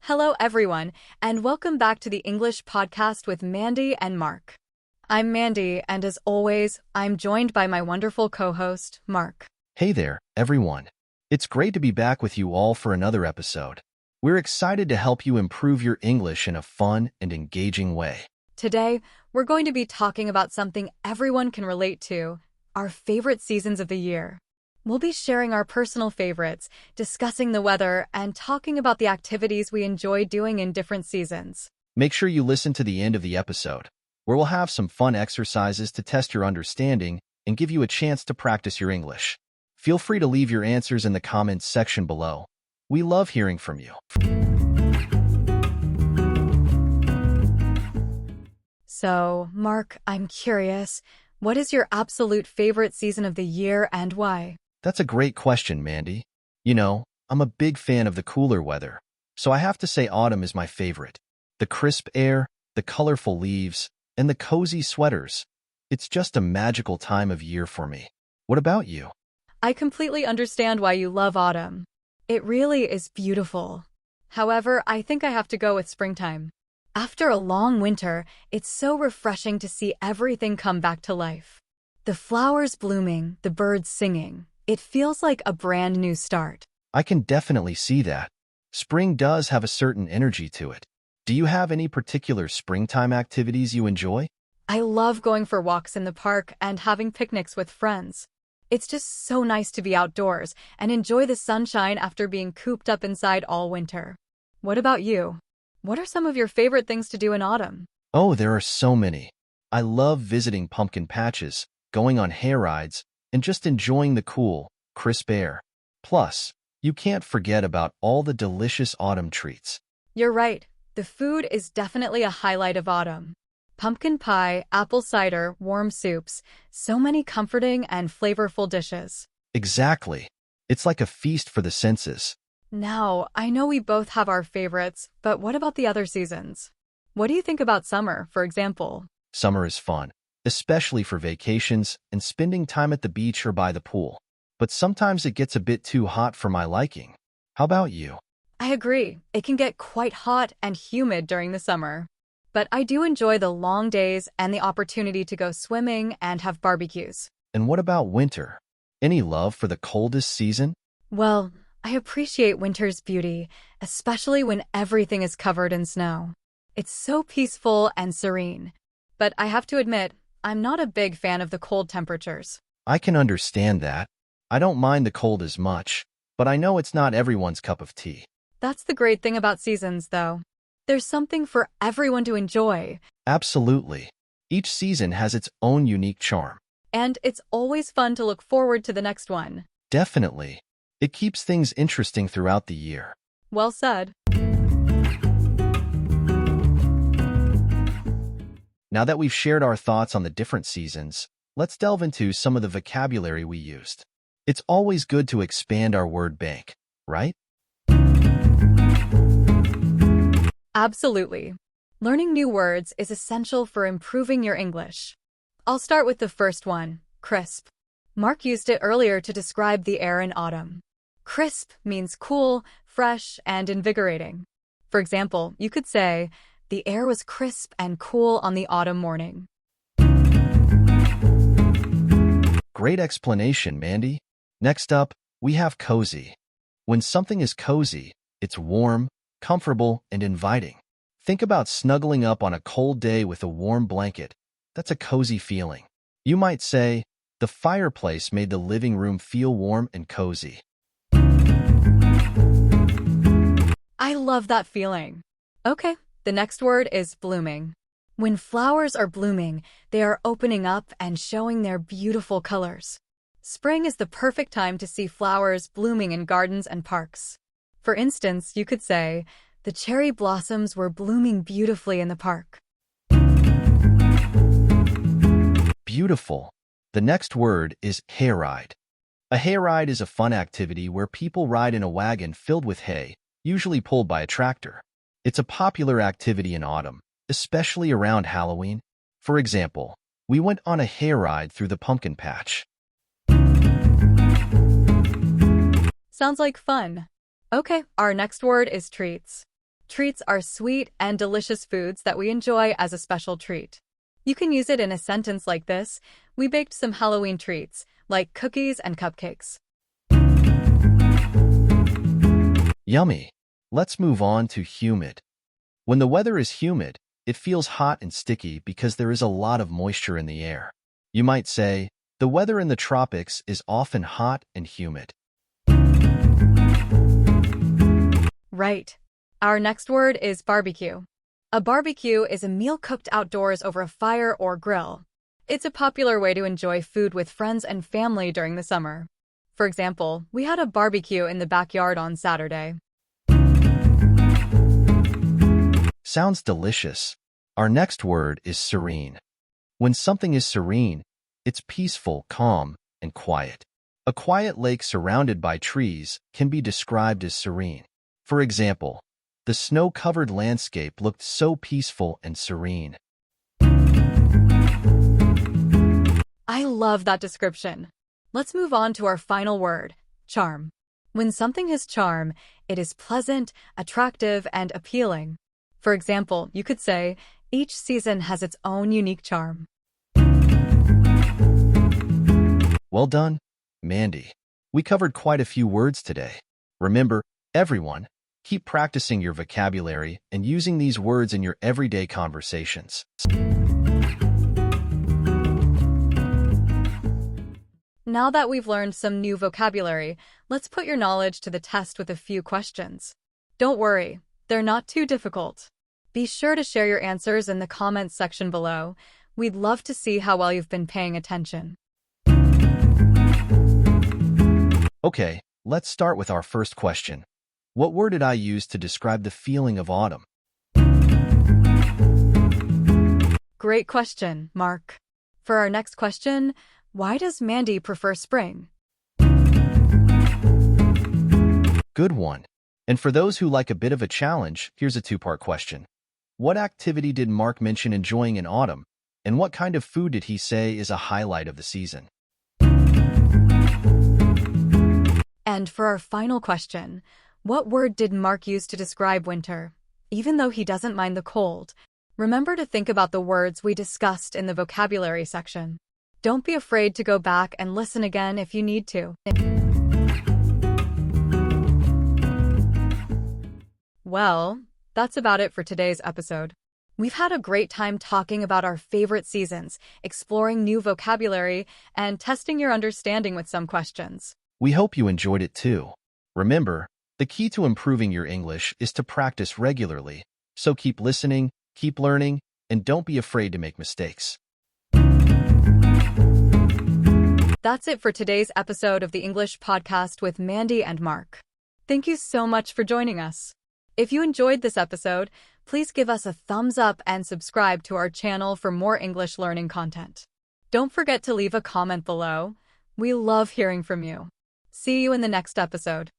Hello, everyone, and welcome back to the English podcast with Mandy and Mark. I'm Mandy, and as always, I'm joined by my wonderful co-host, Mark. Hey there, everyone. It's great to be back with you all for another episode. We're excited to help you improve your English in a fun and engaging way. Today, we're going to be talking about something everyone can relate to, our favorite seasons of the year. We'll be sharing our personal favorites, discussing the weather, and talking about the activities we enjoy doing in different seasons. Make sure you listen to the end of the episode, where we'll have some fun exercises to test your understanding and give you a chance to practice your English. Feel free to leave your answers in the comments section below. We love hearing from you. So, Mark, I'm curious, what is your absolute favorite season of the year and why? That's a great question, Mandy. I'm a big fan of the cooler weather, so I have to say autumn is my favorite. The crisp air, the colorful leaves, and the cozy sweaters. It's just a magical time of year for me. What about you? I completely understand why you love autumn. It really is beautiful. However, I think I have to go with springtime. After a long winter, it's so refreshing to see everything come back to life. The flowers blooming, the birds singing. It feels like a brand new start. I can definitely see that. Spring does have a certain energy to it. Do you have any particular springtime activities you enjoy? I love going for walks in the park and having picnics with friends. It's just so nice to be outdoors and enjoy the sunshine after being cooped up inside all winter. What about you? What are some of your favorite things to do in autumn? Oh, there are so many. I love visiting pumpkin patches, going on hay rides, and just enjoying the cool, crisp air. Plus, you can't forget about all the delicious autumn treats. You're right. The food is definitely a highlight of autumn. Pumpkin pie, apple cider, warm soups, so many comforting and flavorful dishes. Exactly. It's like a feast for the senses. Now, I know we both have our favorites, but what about the other seasons? What do you think about summer, for example? Summer is fun, especially for vacations and spending time at the beach or by the pool. But sometimes it gets a bit too hot for my liking. How about you? I agree. It can get quite hot and humid during the summer. But I do enjoy the long days and the opportunity to go swimming and have barbecues. And what about winter? Any love for the coldest season? Well, I appreciate winter's beauty, especially when everything is covered in snow. It's so peaceful and serene. But I have to admit, I'm not a big fan of the cold temperatures. I can understand that. I don't mind the cold as much, but I know it's not everyone's cup of tea. That's the great thing about seasons, though. There's something for everyone to enjoy. Absolutely. Each season has its own unique charm. And it's always fun to look forward to the next one. Definitely. It keeps things interesting throughout the year. Well said. Now that we've shared our thoughts on the different seasons, let's delve into some of the vocabulary we used. It's always good to expand our word bank, right? Absolutely. Learning new words is essential for improving your English. I'll start with the first one, crisp. Mark used it earlier to describe the air in autumn. Crisp means cool, fresh, and invigorating. For example, you could say, the air was crisp and cool on the autumn morning. Great explanation, Mandy. Next up, we have cozy. When something is cozy, it's warm, comfortable, and inviting. Think about snuggling up on a cold day with a warm blanket. That's a cozy feeling. You might say, the fireplace made the living room feel warm and cozy. I love that feeling. Okay, the next word is blooming. When flowers are blooming, they are opening up and showing their beautiful colors. Spring is the perfect time to see flowers blooming in gardens and parks. For instance, you could say, the cherry blossoms were blooming beautifully in the park. Beautiful. The next word is hayride. A hayride is a fun activity where people ride in a wagon filled with hay, usually pulled by a tractor. It's a popular activity in autumn, especially around Halloween. For example, we went on a hayride through the pumpkin patch. Sounds like fun. Okay, our next word is treats. Treats are sweet and delicious foods that we enjoy as a special treat. You can use it in a sentence like this: we baked some Halloween treats, like cookies and cupcakes. Yummy. Let's move on to humid. When the weather is humid, it feels hot and sticky because there is a lot of moisture in the air. You might say, the weather in the tropics is often hot and humid. Right. Our next word is barbecue. A barbecue is a meal cooked outdoors over a fire or grill. It's a popular way to enjoy food with friends and family during the summer. For example, we had a barbecue in the backyard on Saturday. Sounds delicious. Our next word is serene. When something is serene, it's peaceful, calm, and quiet. A quiet lake surrounded by trees can be described as serene. For example, the snow-covered landscape looked so peaceful and serene. I love that description. Let's move on to our final word, charm. When something has charm, it is pleasant, attractive, and appealing. For example, you could say, each season has its own unique charm. Well done, Mandy. We covered quite a few words today. Remember, everyone, keep practicing your vocabulary and using these words in your everyday conversations. Now that we've learned some new vocabulary, let's put your knowledge to the test with a few questions. Don't worry, they're not too difficult. Be sure to share your answers in the comments section below. We'd love to see how well you've been paying attention. Okay, let's start with our first question. What word did I use to describe the feeling of autumn? Great question, Mark. For our next question, why does Mandy prefer spring? Good one. And for those who like a bit of a challenge, here's a two-part question. What activity did Mark mention enjoying in autumn? And what kind of food did he say is a highlight of the season? And for our final question, what word did Mark use to describe winter? Even though he doesn't mind the cold, remember to think about the words we discussed in the vocabulary section. Don't be afraid to go back and listen again if you need to. Well, that's about it for today's episode. We've had a great time talking about our favorite seasons, exploring new vocabulary, and testing your understanding with some questions. We hope you enjoyed it too. Remember, the key to improving your English is to practice regularly, so keep listening, keep learning, and don't be afraid to make mistakes. That's it for today's episode of the English Podcast with Mandy and Mark. Thank you so much for joining us. If you enjoyed this episode, please give us a thumbs up and subscribe to our channel for more English learning content. Don't forget to leave a comment below. We love hearing from you. See you in the next episode.